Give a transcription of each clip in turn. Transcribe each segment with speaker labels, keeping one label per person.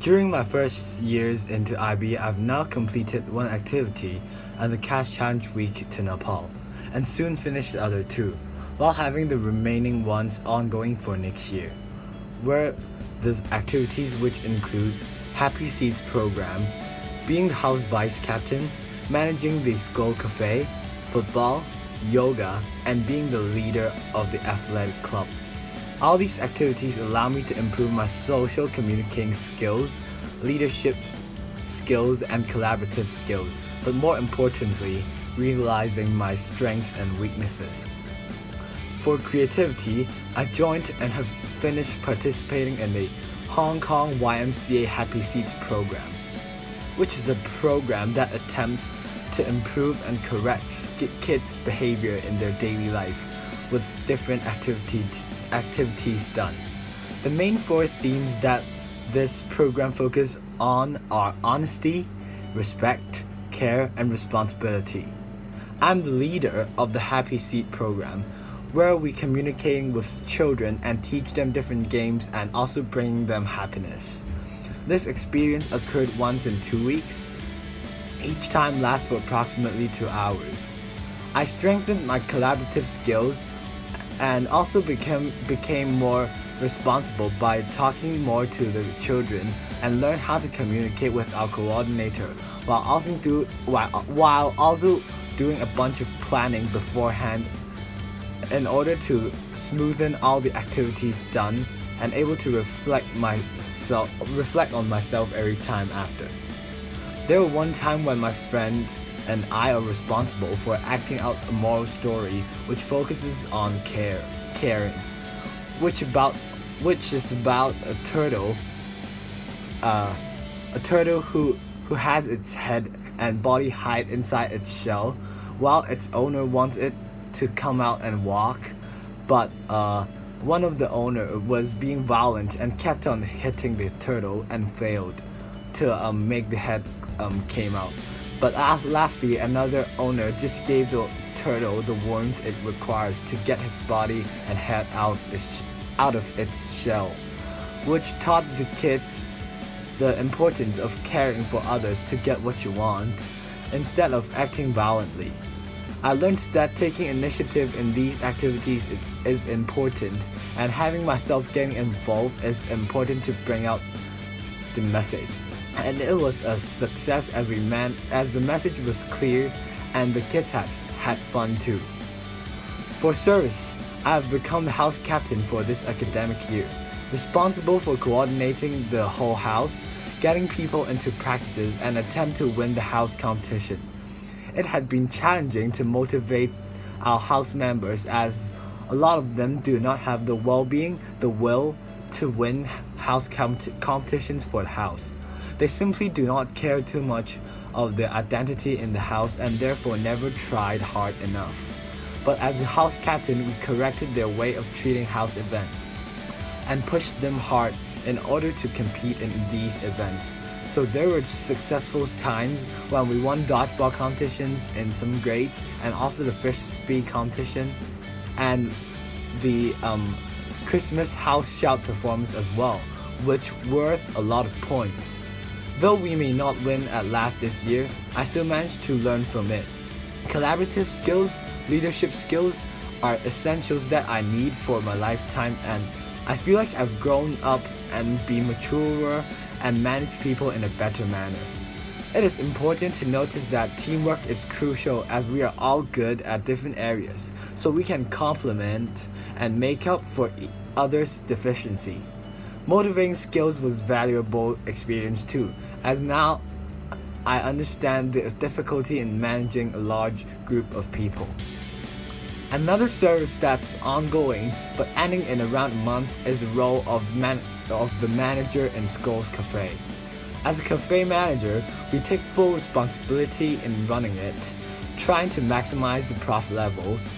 Speaker 1: During my first years into IB, I've now completed one activity and the CAS Challenge Week to Nepal, and soon finish the other two, while having the remaining ones ongoing for next year. Where the activities which include Happy Seeds program, being the house vice captain, managing the school cafe, football, yoga, and being the leader of the athletic club. All these activities allow me to improve my social communicating skills, leadership skills, and collaborative skills, but more importantly, realizing my strengths and weaknesses. For creativity, I joined and have finished participating in the Hong Kong YMCA Happy Seeds program, which is a program that attempts to improve and correct kids' behavior in their daily life with different activities done. The main four themes that this program focuses on are honesty, respect, care, and responsibility. I'm the leader of the Happy Seed program, where we communicating with children and teach them different games and also bringing them happiness. This experience occurred once in 2 weeks. Each time lasts for approximately 2 hours. I strengthened my collaborative skills and also became more responsible by talking more to the children and learn how to communicate with our coordinator while also doing a bunch of planning beforehand in order to smoothen all the activities done and able to reflect on myself every time after. There was one time when my friend and I are responsible for acting out a moral story which focuses on caring, which is about a turtle who has its head and body hide inside its shell, while its owner wants it to come out and walk, but one of the owner was being violent and kept on hitting the turtle and failed to make the head came out. But lastly, another owner just gave the turtle the warmth it requires to get his body and head out of its shell, which taught the kids the importance of caring for others to get what you want, instead of acting violently. I learned that taking initiative in these activities is important, and having myself getting involved is important to bring out the message. And it was a success as the message was clear and the kids had fun too. For service, I have become the house captain for this academic year, responsible for coordinating the whole house, getting people into practices, and attempt to win the house competition. It had been challenging to motivate our house members, as a lot of them do not have the will to win house competitions for the house. They simply do not care too much of their identity in the house and therefore never tried hard enough. But as the house captain, we corrected their way of treating house events and pushed them hard in order to compete in these events. So there were successful times when we won dodgeball competitions in some grades, and also the frisbee competition and the Christmas house shout performance as well, which worth a lot of points. Though we may not win at last this year, I still managed to learn from it. Collaborative skills, leadership skills are essentials that I need for my lifetime, and I feel like I've grown up and be maturer and manage people in a better manner. It is important to notice that teamwork is crucial, as we are all good at different areas, so we can complement and make up for others' deficiency. Motivating skills was valuable experience too, as now I understand the difficulty in managing a large group of people. Another service that's ongoing but ending in around a month is the role of the manager in school's cafe. As a cafe manager, we take full responsibility in running it, trying to maximize the profit levels,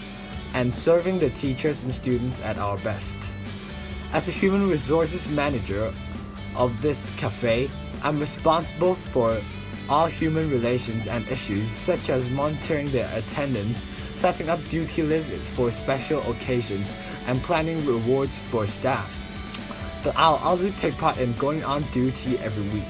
Speaker 1: and serving the teachers and students at our best. As a human resources manager of this cafe, I'm responsible for all human relations and issues, such as monitoring their attendance, setting up duty lists for special occasions, and planning rewards for staffs. but I'll also take part in going on duty every week.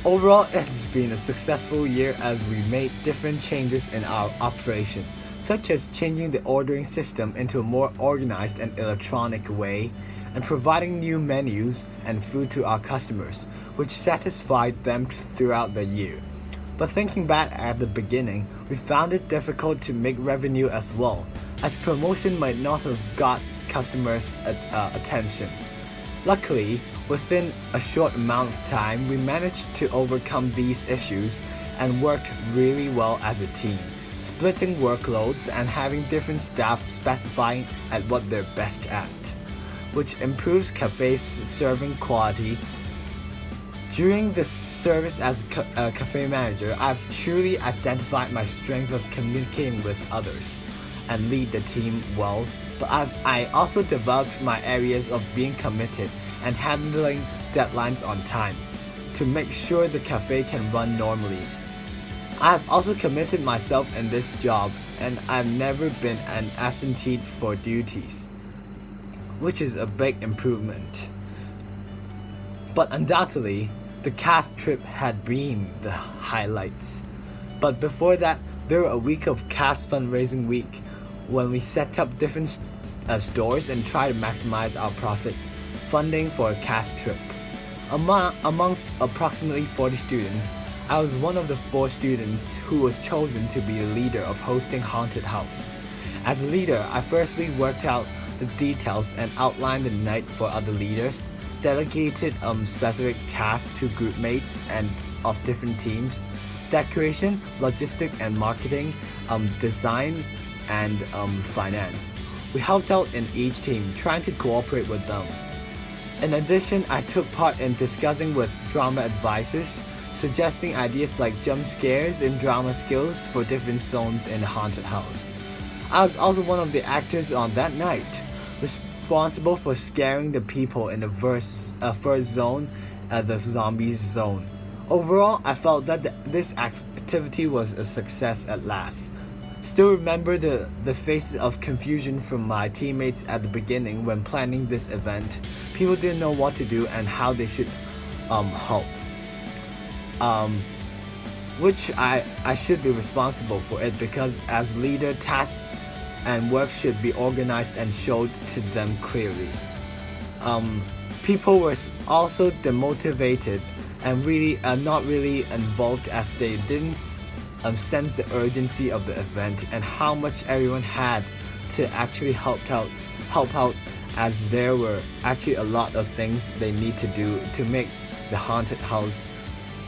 Speaker 1: Overall, it's been a successful year as we made different changes in our operation, such as changing the ordering system into a more organized and electronic way, and providing new menus and food to our customers, which satisfied them throughout the year. But thinking back at the beginning, we found it difficult to make revenue as well, as promotion might not have got customers' attention. Luckily, within a short amount of time, we managed to overcome these issues and worked really well as a team, splitting workloads and having different staff specifying at what they're best at, which improves cafe's serving quality. During the service as a cafe manager, I've truly identified my strength of communicating with others and lead the team well, but I also developed my areas of being committed and handling deadlines on time to make sure the cafe can run normally. I have also committed myself in this job and I've never been an absentee for duties, which is a big improvement. But undoubtedly, the CAS trip had been the highlights. But before that, there were a week of CAS fundraising week when we set up different stores and try to maximize our profit funding for a CAS trip. Among approximately 40 students, I was one of the 4 students who was chosen to be the leader of hosting Haunted House. As a leader, I firstly worked out the details and outlined the night for other leaders, delegated specific tasks to group mates and of different teams, decoration, logistics and marketing, design and finance. We helped out in each team, trying to cooperate with them. In addition, I took part in discussing with drama advisors, suggesting ideas like jump scares and drama skills for different zones in the haunted house. I was also one of the actors on that night, responsible for scaring the people in the first zone, the zombies zone. Overall, I felt that this activity was a success at last. Still remember the faces of confusion from my teammates at the beginning when planning this event. People didn't know what to do and how they should help. Which I should be responsible for it, because as leader, tasks and work should be organized and showed to them clearly. People were also demotivated and really not really involved, as they didn't sense the urgency of the event and how much everyone had to actually help out, as there were actually a lot of things they need to do to make the haunted house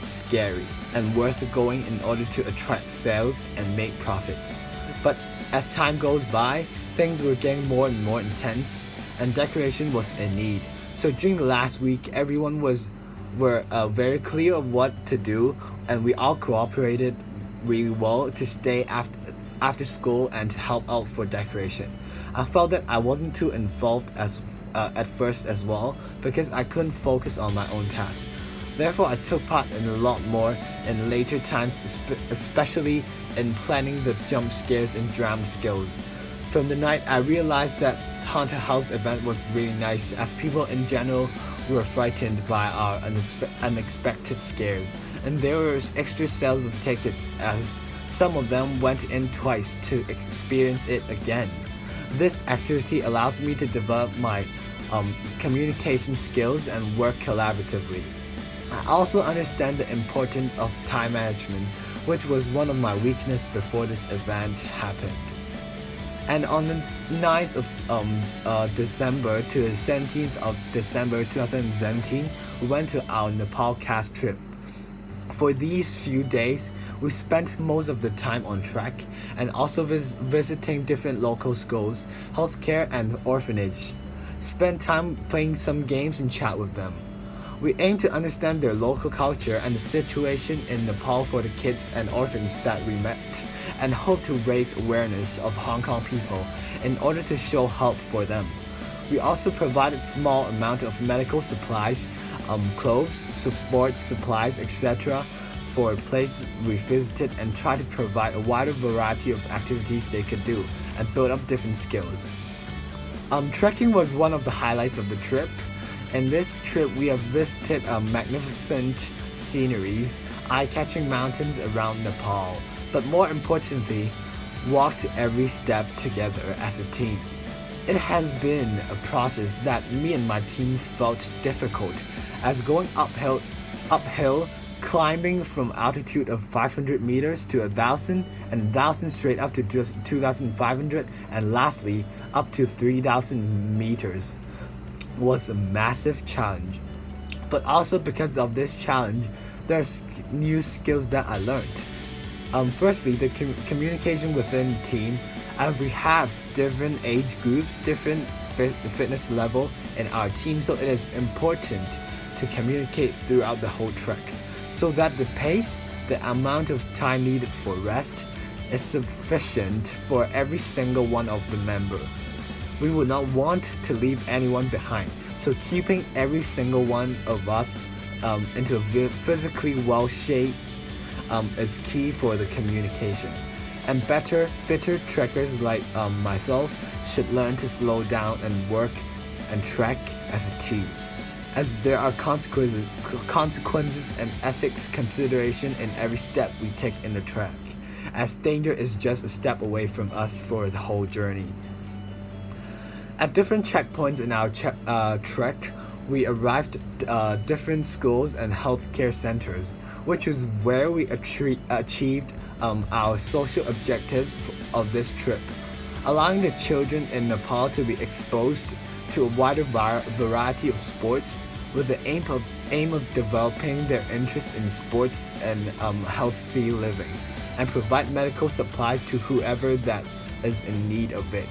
Speaker 1: scary and worth going in order to attract sales and make profits. But as time goes by, things were getting more and more intense and decoration was in need. So during the last week, everyone were very clear of what to do, and we all cooperated really well to stay after school and to help out for decoration. I felt that I wasn't too involved at first as well, because I couldn't focus on my own tasks. Therefore, I took part in a lot more in later times, especially in planning the jump scares and drama skills. From the night, I realized that haunted house event was really nice, as people in general were frightened by our unexpected scares, and there were extra sales of tickets, as some of them went in twice to experience it again. This activity allows me to develop my communication skills and work collaboratively. I also understand the importance of time management, which was one of my weaknesses before this event happened. And on the 9th of December to the 17th of December 2017, we went to our Nepal CAS trip. For these few days, we spent most of the time on track and also visiting different local schools, healthcare and orphanage. Spent time playing some games and chat with them. We aim to understand their local culture and the situation in Nepal for the kids and orphans that we met, and hope to raise awareness of Hong Kong people in order to show help for them. We also provided small amount of medical supplies, clothes, sports supplies, etc. for places we visited, and try to provide a wider variety of activities they could do and build up different skills. Trekking was one of the highlights of the trip. In this trip, we have visited magnificent sceneries, eye-catching mountains around Nepal, but more importantly, walked every step together as a team. It has been a process that me and my team felt difficult, as going uphill, climbing from altitude of 500 meters to 1,000, and 1,000 straight up to just 2,500, and lastly up to 3,000 meters was a massive challenge. But also because of this challenge, there's new skills that I learned. Firstly, the communication within the team, as we have different age groups, different fitness level in our team, so it is important to communicate throughout the whole trek, so that the pace, the amount of time needed for rest, is sufficient for every single one of the member. We would not want to leave anyone behind, so keeping every single one of us into a physically well shape is key for the communication. And better, fitter trekkers like myself should learn to slow down and work and trek as a team, as there are consequences and ethics consideration in every step we take in the trek, as danger is just a step away from us for the whole journey. At different checkpoints in our trek, we arrived at different schools and healthcare centers, which is where we achieved our social objectives of this trip, allowing the children in Nepal to be exposed to a wider variety of sports with the aim of developing their interest in sports and healthy living, and provide medical supplies to whoever that is in need of it.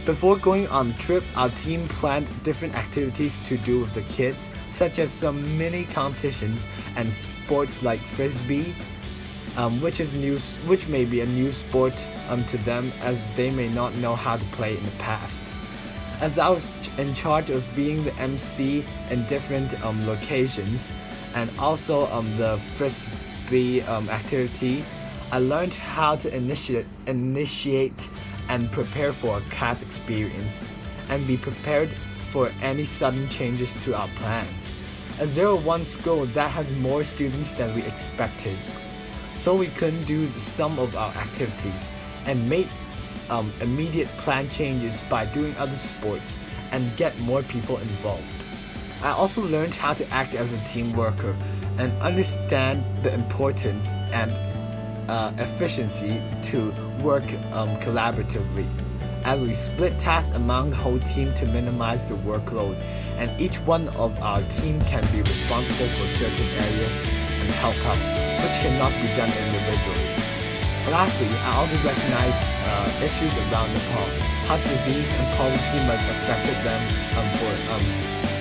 Speaker 1: Before going on the trip, our team planned different activities to do with the kids, such as some mini competitions and sports like frisbee, which may be a new sport to them, as they may not know how to play in the past. As I was in charge of being the MC in different locations, and also the frisbee activity, I learned how to initiate and prepare for a CAS experience, and be prepared for any sudden changes to our plans, as there was one school that has more students than we expected, so we couldn't do some of our activities, and made immediate plan changes by doing other sports and get more people involved. I also learned how to act as a team worker and understand the importance and efficiency to work collaboratively, as we split tasks among the whole team to minimize the workload, and each one of our team can be responsible for certain areas and help out, which cannot be done individually. Lastly, I also recognized issues around Nepal, how disease and poverty might have affected them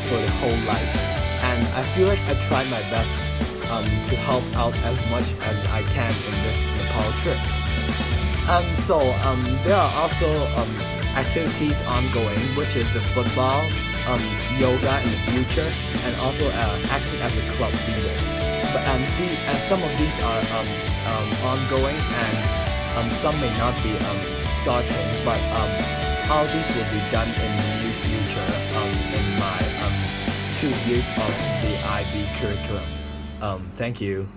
Speaker 1: for their whole life, and I feel like I tried my best to help out as much as I can in this Nepal trip. There are also activities ongoing, which is the football, yoga in the future, and also acting as a club leader. But some of these are ongoing, and some may not be starting, but all these will be done in the near future in my 2 years of the IB curriculum. Thank you.